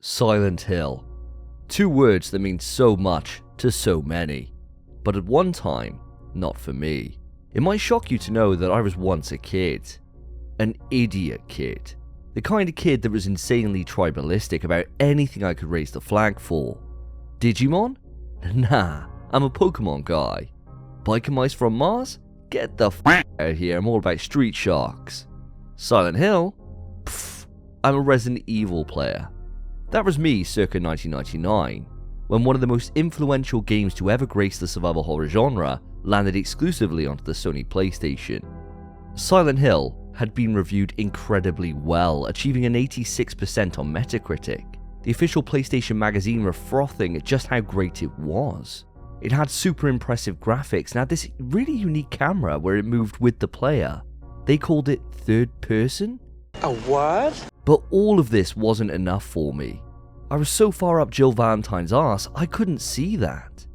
Silent Hill. Two words that mean so much to so many, but at one time, not for me. It might shock you to know that I was once a kid. An idiot kid. The kind of kid that was insanely tribalistic about anything I could raise the flag for. Digimon? Nah, I'm a Pokemon guy. Biker mice from Mars? Get the f*** out of here, I'm all about Street Sharks. Silent Hill? Pfft, I'm a Resident Evil player. That was me circa 1999, when one of the most influential games to ever grace the survival horror genre landed exclusively onto the Sony PlayStation. Silent Hill had been reviewed incredibly well, achieving an 86% on Metacritic. The official PlayStation magazine were frothing at just how great it was. It had super impressive graphics and had this really unique camera where it moved with the player. They called it third person? A what? But all of this wasn't enough for me. I was so far up Jill Valentine's arse, I couldn't see that.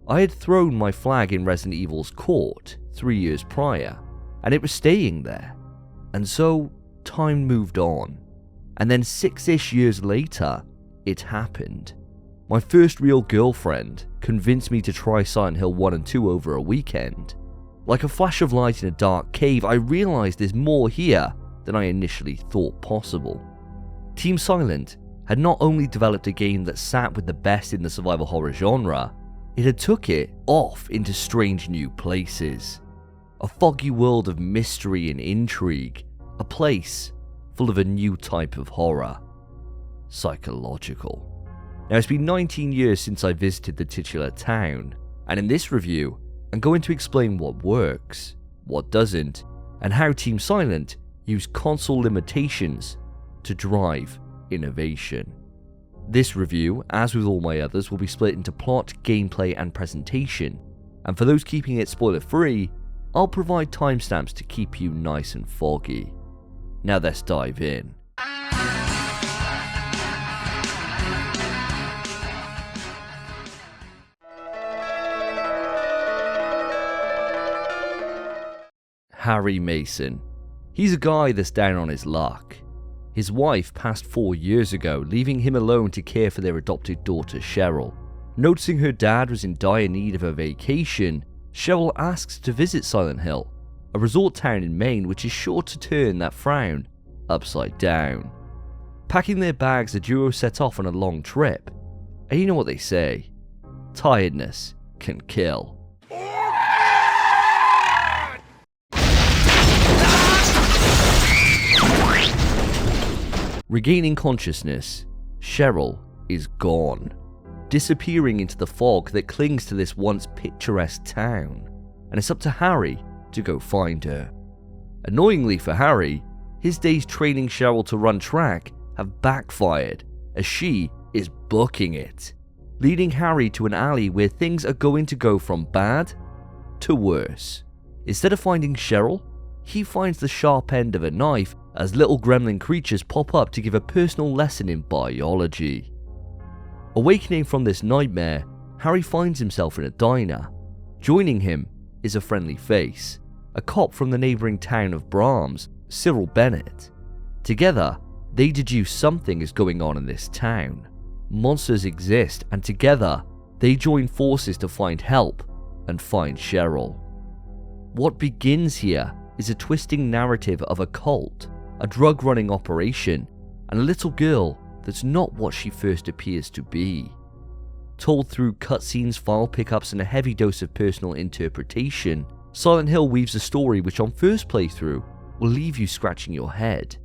I had thrown my flag in Resident Evil's court 3 years prior, and it was staying there. And so, time moved on. And then 6-ish years later, it happened. My first real girlfriend convinced me to try Silent Hill 1 and 2 over a weekend. Like a flash of light in a dark cave, I realized there's more here than I initially thought possible. Team Silent had not only developed a game that sat with the best in the survival horror genre, it had took it off into strange new places. A foggy world of mystery and intrigue, a place full of a new type of horror. Psychological. Now, it's been 19 years since I visited the titular town, and in this review, I'm going to explain what works, what doesn't, and how Team Silent use console limitations to drive innovation. This review, as with all my others, will be split into plot, gameplay, and presentation, and for those keeping it spoiler-free, I'll provide timestamps to keep you nice and foggy. Now let's dive in. Harry Mason. He's a guy that's down on his luck. His wife passed 4 years ago, leaving him alone to care for their adopted daughter Cheryl. Noticing her dad was in dire need of a vacation, Cheryl asks to visit Silent Hill, a resort town in Maine which is sure to turn that frown upside down. Packing their bags, the duo set off on a long trip, and you know what they say, tiredness can kill. Regaining consciousness, Cheryl is gone, disappearing into the fog that clings to this once picturesque town, and it's up to Harry to go find her. Annoyingly for Harry, his days training Cheryl to run track have backfired as she is booking it, leading Harry to an alley where things are going to go from bad to worse. Instead of finding Cheryl, he finds the sharp end of a knife as little gremlin creatures pop up to give a personal lesson in biology. Awakening from this nightmare, Harry finds himself in a diner. Joining him is a friendly face, a cop from the neighbouring town of Brahms, Cyril Bennett. Together, they deduce something is going on in this town. Monsters exist, and together, they join forces to find help and find Cheryl. What begins here is a twisting narrative of a cult, a drug-running operation, and a little girl that's not what she first appears to be. Told through cutscenes, file pickups, and a heavy dose of personal interpretation, Silent Hill weaves a story which on first playthrough will leave you scratching your head.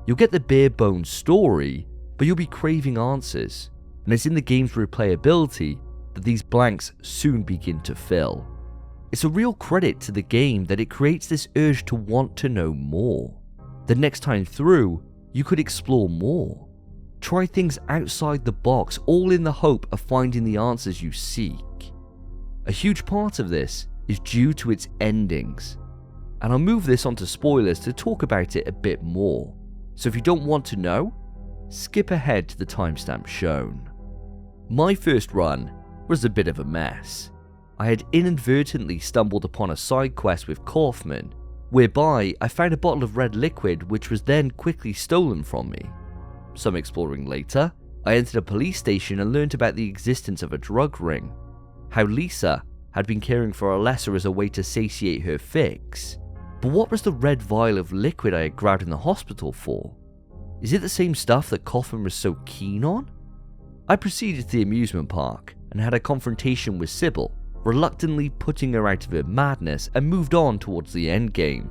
You'll get the bare-bones story, but you'll be craving answers, and it's in the game's replayability that these blanks soon begin to fill. It's a real credit to the game that it creates this urge to want to know more. The next time through, you could explore more. Try things outside the box, all in the hope of finding the answers you seek. A huge part of this is due to its endings, and I'll move this onto spoilers to talk about it a bit more. So if you don't want to know, skip ahead to the timestamp shown. My first run was a bit of a mess. I had inadvertently stumbled upon a side quest with Kaufman, whereby I found a bottle of red liquid which was then quickly stolen from me. Some exploring later, I entered a police station and learned about the existence of a drug ring, how Lisa had been caring for Alessa as a way to satiate her fix. But what was the red vial of liquid I had grabbed in the hospital for? Is it the same stuff that Kaufman was so keen on? I proceeded to the amusement park and had a confrontation with Sybil, reluctantly putting her out of her madness, and moved on towards the endgame.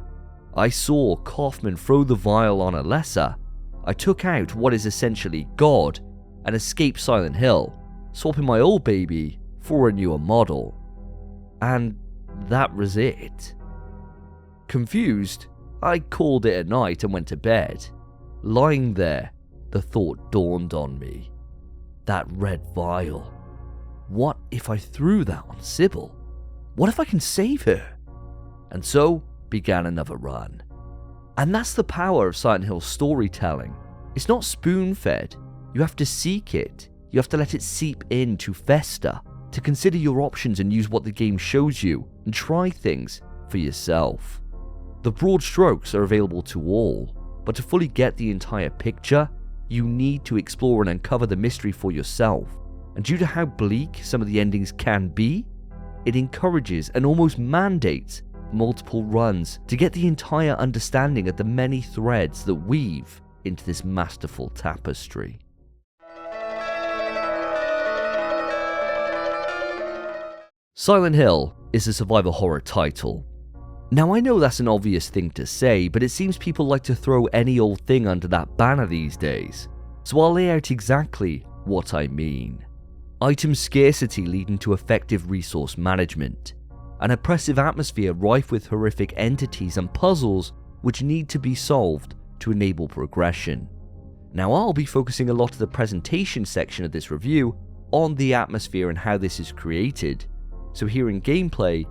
I saw Kaufman throw the vial on Alessa. I took out what is essentially God and escaped Silent Hill, swapping my old baby for a newer model. And that was it. Confused, I called it a night and went to bed. Lying there, the thought dawned on me. That red vial. What if I threw that on Sybil? What if I can save her? And so began another run. And that's the power of Silent Hill storytelling. It's not spoon-fed. You have to seek it. You have to let it seep in to fester, to consider your options and use what the game shows you, and try things for yourself. The broad strokes are available to all, but to fully get the entire picture, you need to explore and uncover the mystery for yourself. And due to how bleak some of the endings can be, it encourages and almost mandates multiple runs to get the entire understanding of the many threads that weave into this masterful tapestry. Silent Hill is a survival horror title. Now I know that's an obvious thing to say, but it seems people like to throw any old thing under that banner these days, so I'll lay out exactly what I mean. Item scarcity leading to effective resource management, an oppressive atmosphere rife with horrific entities and puzzles which need to be solved to enable progression. Now I'll be focusing a lot of the presentation section of this review on the atmosphere and how this is created. So here in gameplay,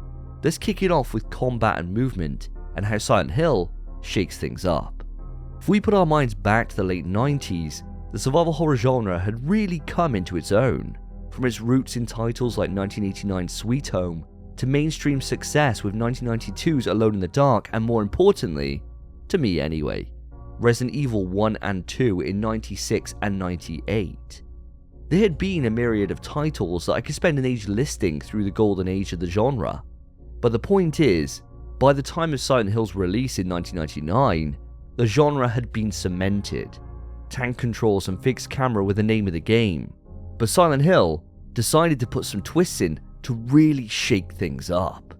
let's kick it off with combat and movement and how Silent Hill shakes things up. If we put our minds back to the late 90s, the survival horror genre had really come into its own, from its roots in titles like 1989's Sweet Home to mainstream success with 1992's Alone in the Dark, and more importantly, to me anyway, Resident Evil 1 and 2 in 96 and 98. There had been a myriad of titles that I could spend an age listing through the golden age of the genre, but the point is, by the time of Silent Hill's release in 1999, the genre had been cemented. Tank controls and fixed camera were the name of the game, but Silent Hill decided to put some twists in to really shake things up.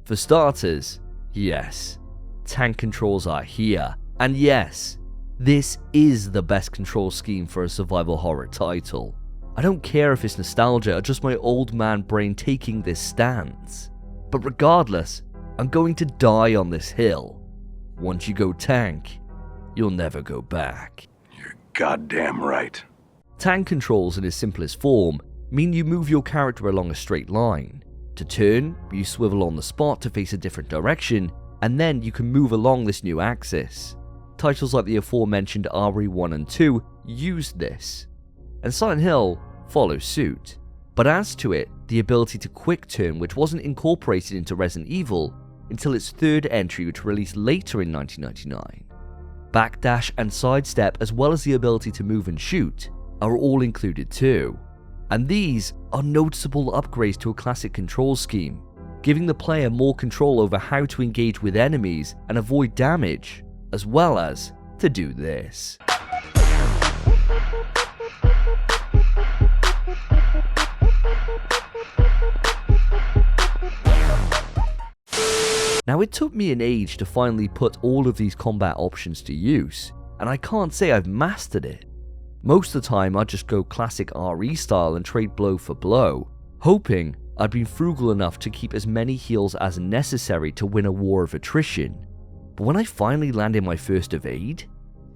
For starters, yes, tank controls are here, and yes, this is the best control scheme for a survival horror title. I don't care if it's nostalgia or just my old man brain taking this stance, but regardless, I'm going to die on this hill. Once you go tank, you'll never go back. You're goddamn right. Tank controls in its simplest form mean you move your character along a straight line. To turn, you swivel on the spot to face a different direction, and then you can move along this new axis. Titles like the aforementioned RE1 and 2 used this, and Silent Hill follows suit. But adds to it the ability to quick turn, which wasn't incorporated into Resident Evil until its third entry, which released later in 1999. Backdash and sidestep, as well as the ability to move and shoot, are all included too. And these are noticeable upgrades to a classic control scheme, giving the player more control over how to engage with enemies and avoid damage, as well as to do this. Now, it took me an age to finally put all of these combat options to use, and I can't say I've mastered it. Most of the time I just go classic RE style and trade blow for blow, hoping I'd been frugal enough to keep as many heals as necessary to win a war of attrition. But when I finally landed my first evade,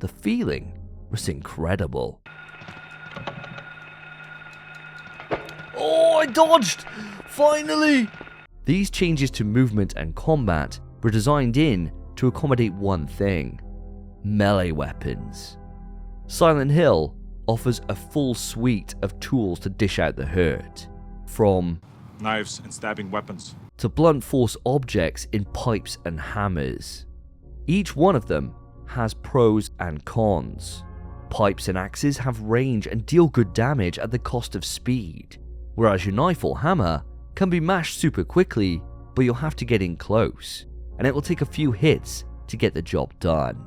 the feeling was incredible. Oh, I dodged! Finally! These changes to movement and combat were designed in to accommodate one thing: melee weapons. Silent Hill offers a full suite of tools to dish out the hurt, from knives and stabbing weapons to blunt force objects in pipes and hammers. Each one of them has pros and cons. Pipes and axes have range and deal good damage at the cost of speed, whereas your knife or hammer can be mashed super quickly, but you'll have to get in close, and it will take a few hits to get the job done.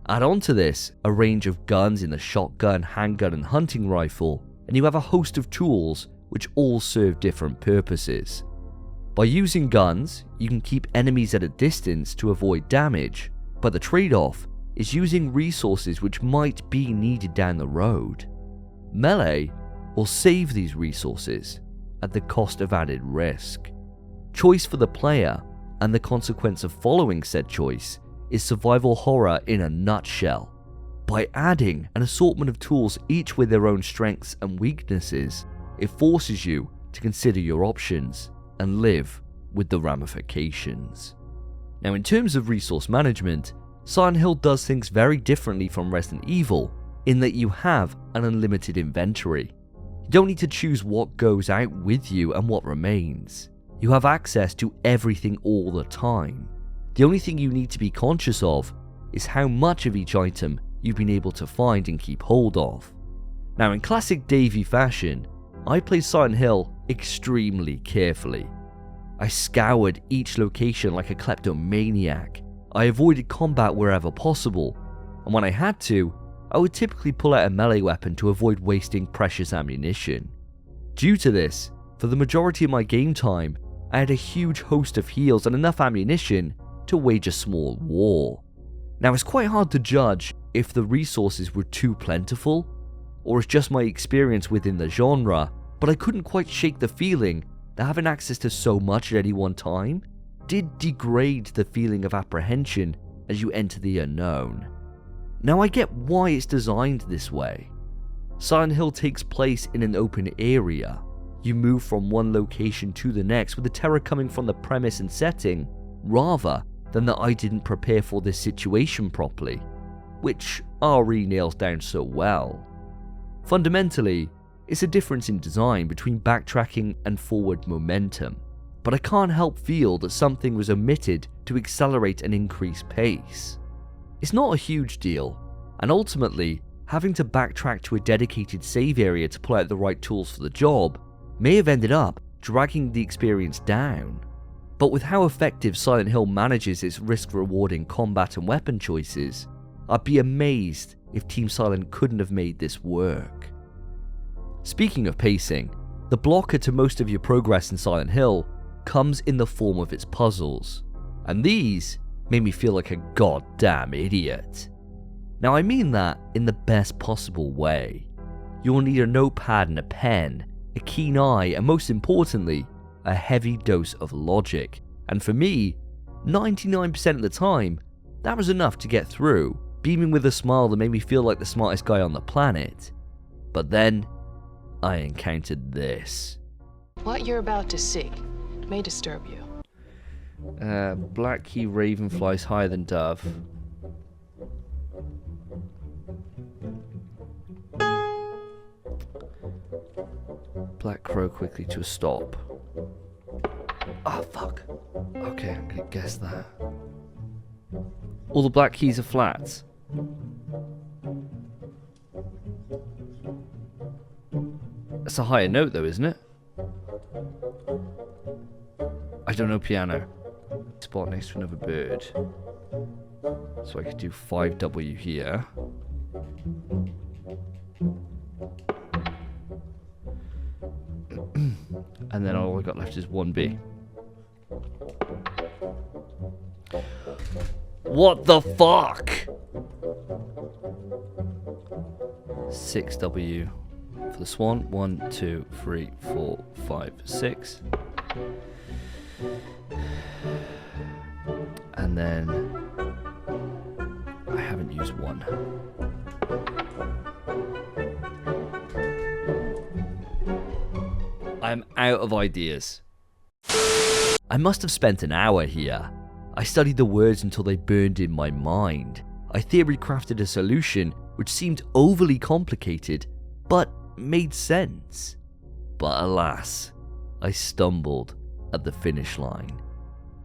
Add on to this a range of guns in the shotgun, handgun and hunting rifle, and you have a host of tools which all serve different purposes. By using guns, you can keep enemies at a distance to avoid damage, but the trade-off is using resources which might be needed down the road. Melee will save these resources at the cost of added risk. Choice for the player, and the consequence of following said choice, is survival horror in a nutshell. By adding an assortment of tools each with their own strengths and weaknesses, it forces you to consider your options and live with the ramifications. Now, in terms of resource management, Silent Hill does things very differently from Resident Evil in that you have an unlimited inventory. You don't need to choose what goes out with you and what remains. You have access to everything all the time. The only thing you need to be conscious of is how much of each item you've been able to find and keep hold of. Now, in classic Davey fashion, I played Silent Hill extremely carefully. I scoured each location like a kleptomaniac. I avoided combat wherever possible, and when I had to, I would typically pull out a melee weapon to avoid wasting precious ammunition. Due to this, for the majority of my game time, I had a huge host of heals and enough ammunition to wage a small war. Now, it's quite hard to judge if the resources were too plentiful, or it's just my experience within the genre, but I couldn't quite shake the feeling that having access to so much at any one time did degrade the feeling of apprehension as you enter the unknown. Now, I get why it's designed this way. Silent Hill takes place in an open area. You move from one location to the next with the terror coming from the premise and setting, rather than that I didn't prepare for this situation properly, which RE nails down so well. Fundamentally, it's a difference in design between backtracking and forward momentum, but I can't help feel that something was omitted to accelerate and increase pace. It's not a huge deal, and ultimately, having to backtrack to a dedicated save area to pull out the right tools for the job may have ended up dragging the experience down. But with how effective Silent Hill manages its risk-rewarding combat and weapon choices, I'd be amazed if Team Silent couldn't have made this work. Speaking of pacing, the blocker to most of your progress in Silent Hill comes in the form of its puzzles, and these made me feel like a goddamn idiot. Now, I mean that in the best possible way. You'll need a notepad and a pen, a keen eye, and most importantly, a heavy dose of logic. And for me, 99% of the time, that was enough to get through, beaming with a smile that made me feel like the smartest guy on the planet. But then, I encountered this. What you're about to see may disturb you. Black key raven flies higher than dove. Black crow quickly to a stop. Oh, fuck. Okay, I'm gonna guess that. All the black keys are flats. That's a higher note though, isn't it? I don't know piano. Spot next to another bird. So I could do 5W here. And then all I got left is 1B. What the fuck? 6W for the swan. 1, 2, 3, 4, 5, 6. And then I haven't used 1. I'm out of ideas. I must have spent an hour here. I studied the words until they burned in my mind. I theory crafted a solution which seemed overly complicated, but made sense. But alas, I stumbled at the finish line.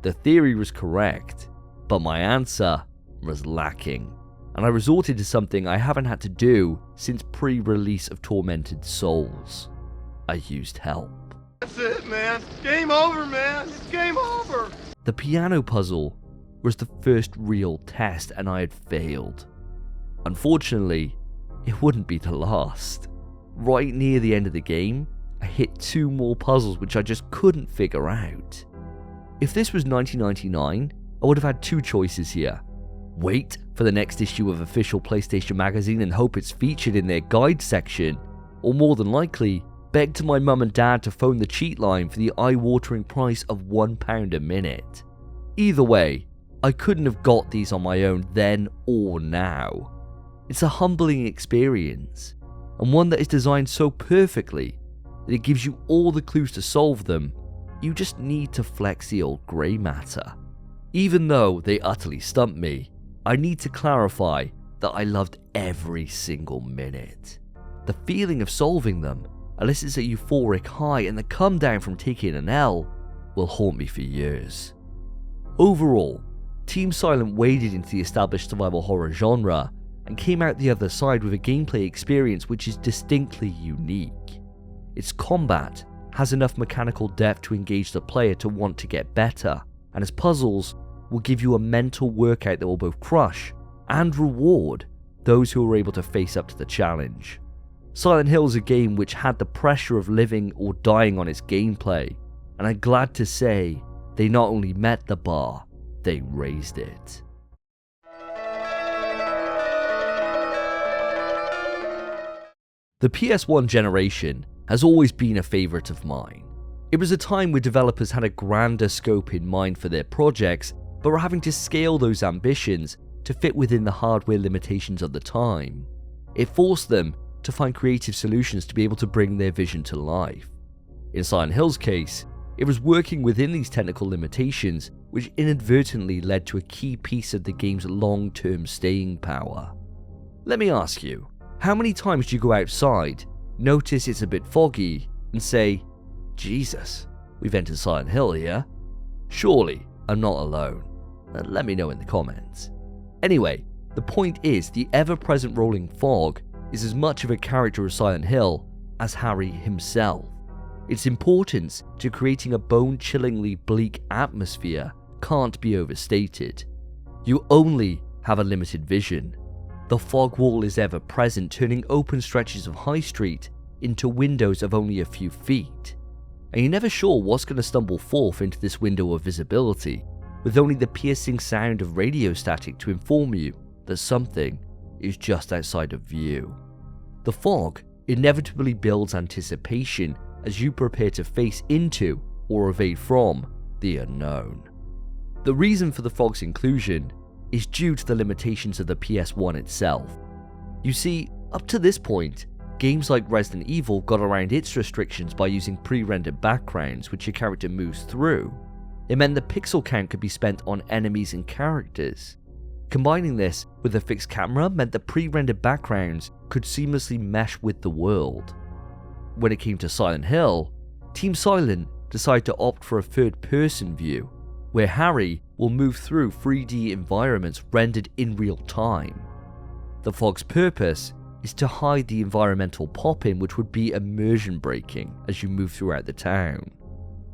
The theory was correct, but my answer was lacking. and I resorted to something I haven't had to do since pre-release of Tormented Souls. I used help. That's it, man. Game over, man. It's game over. The piano puzzle was the first real test, and I had failed. Unfortunately, it wouldn't be the last. Right near the end of the game, I hit 2 more puzzles which I just couldn't figure out. If this was 1999, I would have had 2 choices here. Wait for the next issue of official PlayStation magazine and hope it's featured in their guide section, or more than likely, beg to my mum and dad to phone the cheat line for the eye-watering price of £1 a minute. Either way, I couldn't have got these on my own then or now. It's a humbling experience, and one that is designed so perfectly that it gives you all the clues to solve them. You just need to flex the old grey matter. Even though they utterly stumped me, I need to clarify that I loved every single minute. The feeling of solving them elicits a euphoric high, and the come down from taking an L will haunt me for years. Overall, Team Silent waded into the established survival horror genre and came out the other side with a gameplay experience which is distinctly unique. Its combat has enough mechanical depth to engage the player to want to get better, and its puzzles will give you a mental workout that will both crush and reward those who are able to face up to the challenge. Silent Hill is a game which had the pressure of living or dying on its gameplay, and I'm glad to say they not only met the bar, they raised it. The PS1 generation has always been a favourite of mine. It was a time where developers had a grander scope in mind for their projects, but were having to scale those ambitions to fit within the hardware limitations of the time. It forced them to find creative solutions to be able to bring their vision to life. In Silent Hill's case, it was working within these technical limitations which inadvertently led to a key piece of the game's long-term staying power. Let me ask you, how many times do you go outside, notice it's a bit foggy, and say, Jesus, we've entered Silent Hill here? Surely I'm not alone. Let me know in the comments. Anyway, the point is the ever-present rolling fog is as much of a character of Silent Hill as Harry himself. Its importance to creating a bone-chillingly bleak atmosphere can't be overstated. You only have a limited vision. The fog wall is ever present, turning open stretches of high street into windows of only a few feet. And you're never sure what's going to stumble forth into this window of visibility, with only the piercing sound of radio static to inform you that something is just outside of view. The fog inevitably builds anticipation as you prepare to face into or evade from the unknown. The reason for the fog's inclusion is due to the limitations of the PS1 itself. You see, up to this point, games like Resident Evil got around its restrictions by using pre-rendered backgrounds which your character moves through. It meant the pixel count could be spent on enemies and characters. Combining this with a fixed camera meant that pre-rendered backgrounds could seamlessly mesh with the world. When it came to Silent Hill, Team Silent decided to opt for a third-person view, where Harry will move through 3D environments rendered in real time. The fog's purpose is to hide the environmental pop-in which would be immersion-breaking as you move throughout the town.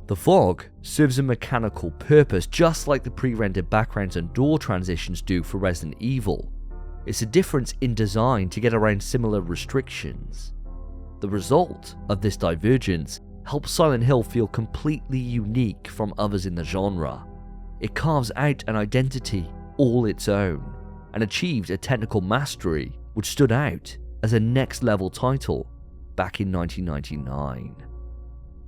The fog serves a mechanical purpose just like the pre-rendered backgrounds and door transitions do for Resident Evil. It's a difference in design to get around similar restrictions. The result of this divergence helps Silent Hill feel completely unique from others in the genre. It carves out an identity all its own, and achieved a technical mastery which stood out as a next-level title back in 1999.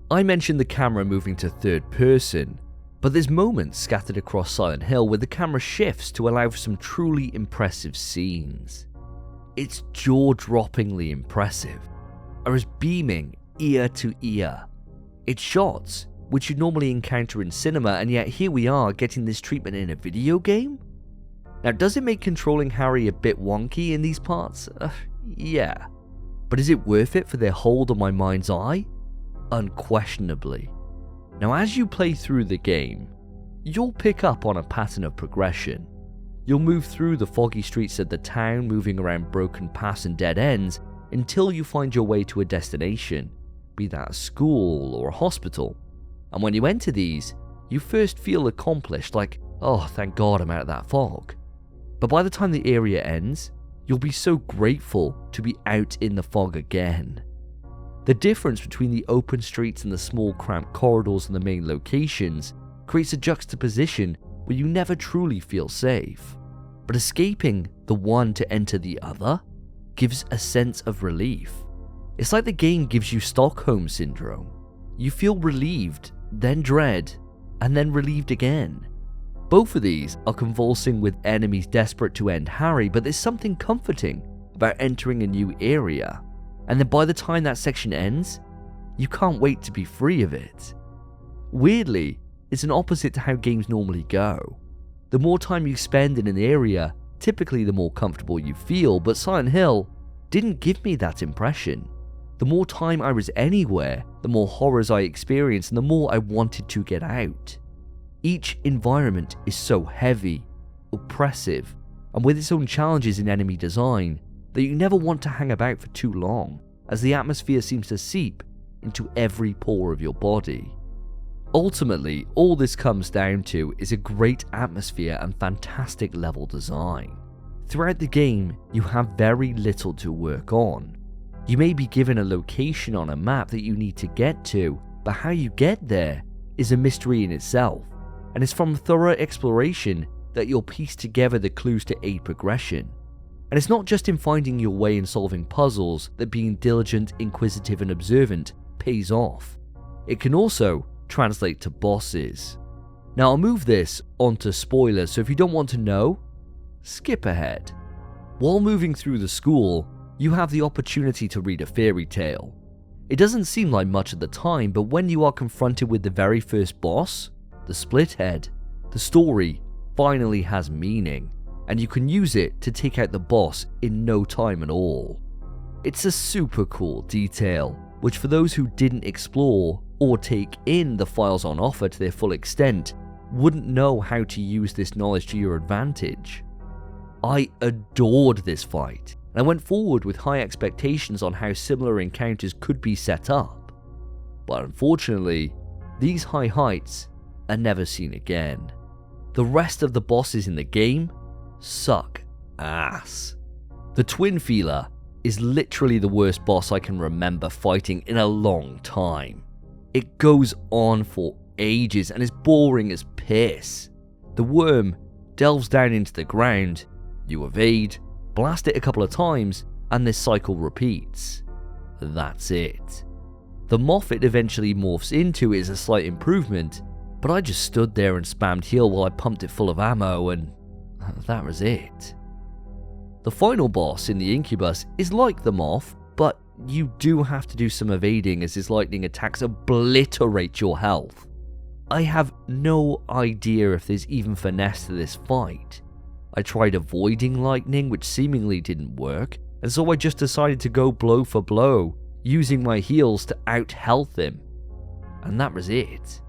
I mentioned the camera moving to third person, but there's moments scattered across Silent Hill where the camera shifts to allow for some truly impressive scenes. It's jaw-droppingly impressive. I was beaming ear to ear. It's shots which you'd normally encounter in cinema, and yet here we are getting this treatment in a video game? Now, does it make controlling Harry a bit wonky in these parts? Yeah. But is it worth it for their hold on my mind's eye? Unquestionably. Now, as you play through the game, you'll pick up on a pattern of progression. You'll move through the foggy streets of the town, moving around broken paths and dead ends until you find your way to a destination, be that a school or a hospital. And when you enter these, you first feel accomplished, like, oh, thank God I'm out of that fog. But by the time the area ends, you'll be so grateful to be out in the fog again. The difference between the open streets and the small cramped corridors in the main locations creates a juxtaposition where you never truly feel safe. But escaping the one to enter the other gives a sense of relief. It's like the game gives you Stockholm Syndrome. You feel relieved, then dread, and then relieved again. Both of these are convulsing with enemies desperate to end Harry, but there's something comforting about entering a new area, and then by the time that section ends, you can't wait to be free of it. Weirdly, it's an opposite to how games normally go. The more time you spend in an area, typically the more comfortable you feel, but Silent Hill didn't give me that impression. The more time I was anywhere, the more horrors I experienced and the more I wanted to get out. Each environment is so heavy, oppressive, and with its own challenges in enemy design that you never want to hang about for too long, as the atmosphere seems to seep into every pore of your body. Ultimately, all this comes down to is a great atmosphere and fantastic level design. Throughout the game, you have very little to work on. You may be given a location on a map that you need to get to, but how you get there is a mystery in itself, and it's from thorough exploration that you'll piece together the clues to aid progression. And it's not just in finding your way and solving puzzles that being diligent, inquisitive, and observant pays off. It can also translate to bosses. Now I'll move this onto spoilers, so if you don't want to know, skip ahead. While moving through the school, you have the opportunity to read a fairy tale. It doesn't seem like much at the time, but when you are confronted with the very first boss, the Split Head, the story finally has meaning, and you can use it to take out the boss in no time at all. It's a super cool detail, which for those who didn't explore or take in the files on offer to their full extent, wouldn't know how to use this knowledge to your advantage. I adored this fight, and I went forward with high expectations on how similar encounters could be set up. But unfortunately, these high heights are never seen again. The rest of the bosses in the game suck ass. The Twin Feeler is literally the worst boss I can remember fighting in a long time. It goes on for ages and is boring as piss. The worm delves down into the ground, you evade, blast it a couple of times, and this cycle repeats. That's it. The moth it eventually morphs into is a slight improvement, but I just stood there and spammed heal while I pumped it full of ammo, and that was it. The final boss in the Incubus is like the moth, but you do have to do some evading as his lightning attacks obliterate your health. I have no idea if there's even finesse to this fight. I tried avoiding lightning, which seemingly didn't work, and so I just decided to go blow for blow, using my heals to out-health him. And that was it.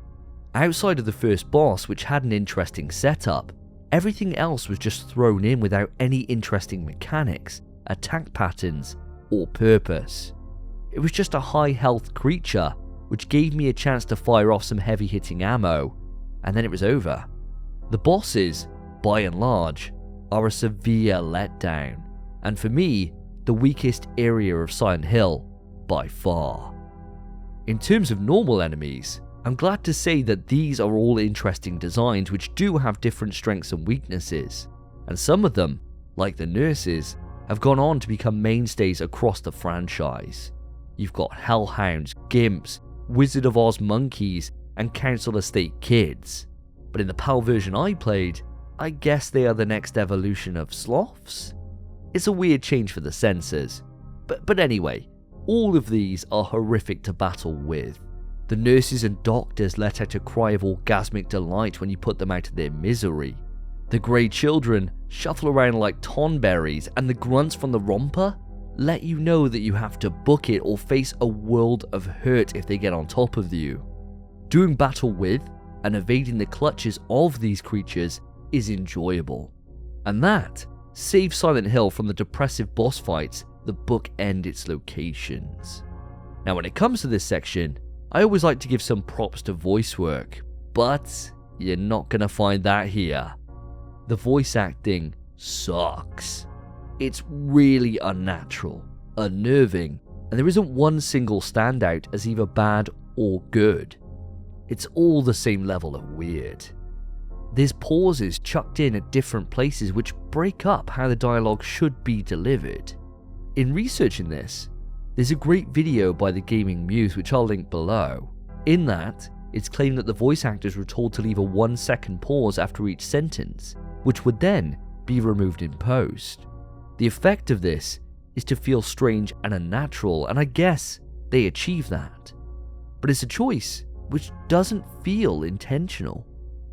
Outside of the first boss, which had an interesting setup, everything else was just thrown in without any interesting mechanics, attack patterns, or purpose. It was just a high health creature, which gave me a chance to fire off some heavy hitting ammo, and then it was over. The bosses, by and large, are a severe letdown, and for me, the weakest area of Silent Hill by far. In terms of normal enemies, I'm glad to say that these are all interesting designs which do have different strengths and weaknesses, and some of them, like the nurses, have gone on to become mainstays across the franchise. You've got hellhounds, gimps, Wizard of Oz monkeys, and Council Estate kids. But in the PAL version I played, I guess they are the next evolution of sloths? It's a weird change for the censors. But anyway, all of these are horrific to battle with. The nurses and doctors let out a cry of orgasmic delight when you put them out of their misery. The grey children shuffle around like tonberries, and the grunts from the romper let you know that you have to book it or face a world of hurt if they get on top of you. Doing battle with and evading the clutches of these creatures is enjoyable, And that saves Silent Hill from the depressive boss fights that bookend its locations. Now when it comes to this section, I always like to give some props to voice work, but you're not gonna find that here. The voice acting sucks. It's really unnatural, unnerving, and there isn't one single standout as either bad or good. It's all the same level of weird. There's pauses chucked in at different places which break up how the dialogue should be delivered. In researching this, there's a great video by the Gaming Muse which I'll link below. In that, it's claimed that the voice actors were told to leave a 1-second pause after each sentence, which would then be removed in post. The effect of this is to feel strange and unnatural, and I guess they achieve that. But it's a choice which doesn't feel intentional.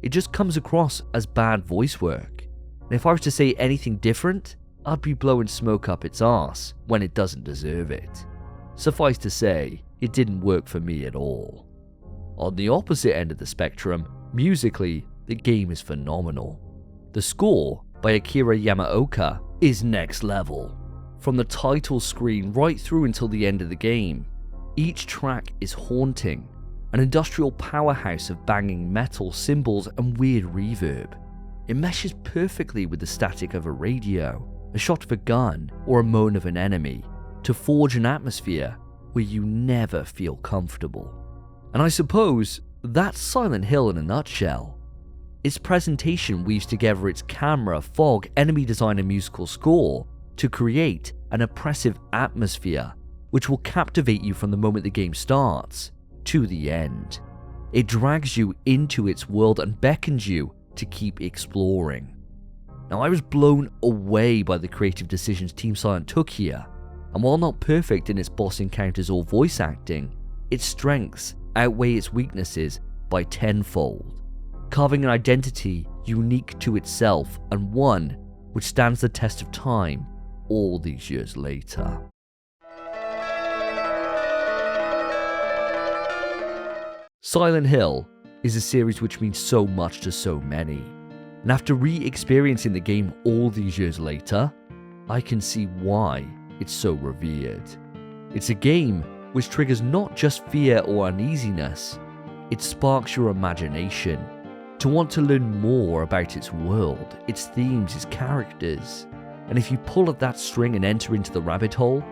It just comes across as bad voice work. And if I was to say anything different, I'd be blowing smoke up its arse when it doesn't deserve it. Suffice to say, it didn't work for me at all. On the opposite end of the spectrum, musically, the game is phenomenal. The score by Akira Yamaoka is next level. From the title screen right through until the end of the game, each track is haunting, an industrial powerhouse of banging metal cymbals and weird reverb. It meshes perfectly with the static of a radio, a shot of a gun, or a moan of an enemy, to forge an atmosphere where you never feel comfortable. And I suppose that's Silent Hill in a nutshell. Its presentation weaves together its camera, fog, enemy design and musical score to create an oppressive atmosphere which will captivate you from the moment the game starts to the end. It drags you into its world and beckons you to keep exploring. Now I was blown away by the creative decisions Team Silent took here, and while not perfect in its boss encounters or voice acting, its strengths outweigh its weaknesses by tenfold, carving an identity unique to itself and one which stands the test of time all these years later. Silent Hill is a series which means so much to so many, and after re-experiencing the game all these years later, I can see why it's so revered. It's a game which triggers not just fear or uneasiness, it sparks your imagination to want to learn more about its world, its themes, its characters. And if you pull at that string and enter into the rabbit hole,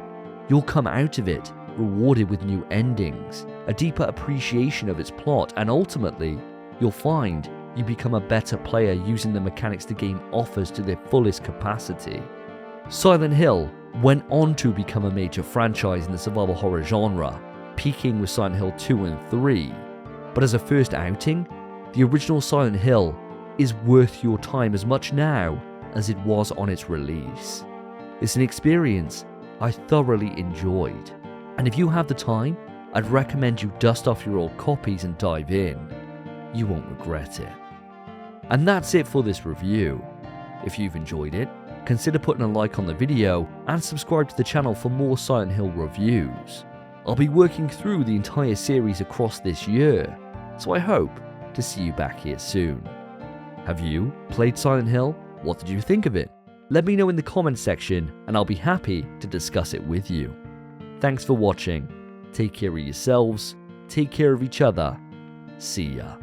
you'll come out of it rewarded with new endings, a deeper appreciation of its plot, and ultimately, you'll find you become a better player using the mechanics the game offers to their fullest capacity. Silent Hill went on to become a major franchise in the survival horror genre, peaking with Silent Hill 2 and 3. But as a first outing, the original Silent Hill is worth your time as much now as it was on its release. It's an experience I thoroughly enjoyed, and if you have the time, I'd recommend you dust off your old copies and dive in. You won't regret it. And that's it for this review. If you've enjoyed it, consider putting a like on the video and subscribe to the channel for more Silent Hill reviews. I'll be working through the entire series across this year, so I hope to see you back here soon. Have you played Silent Hill? What did you think of it? Let me know in the comments section and I'll be happy to discuss it with you. Thanks for watching. Take care of yourselves, take care of each other. See ya.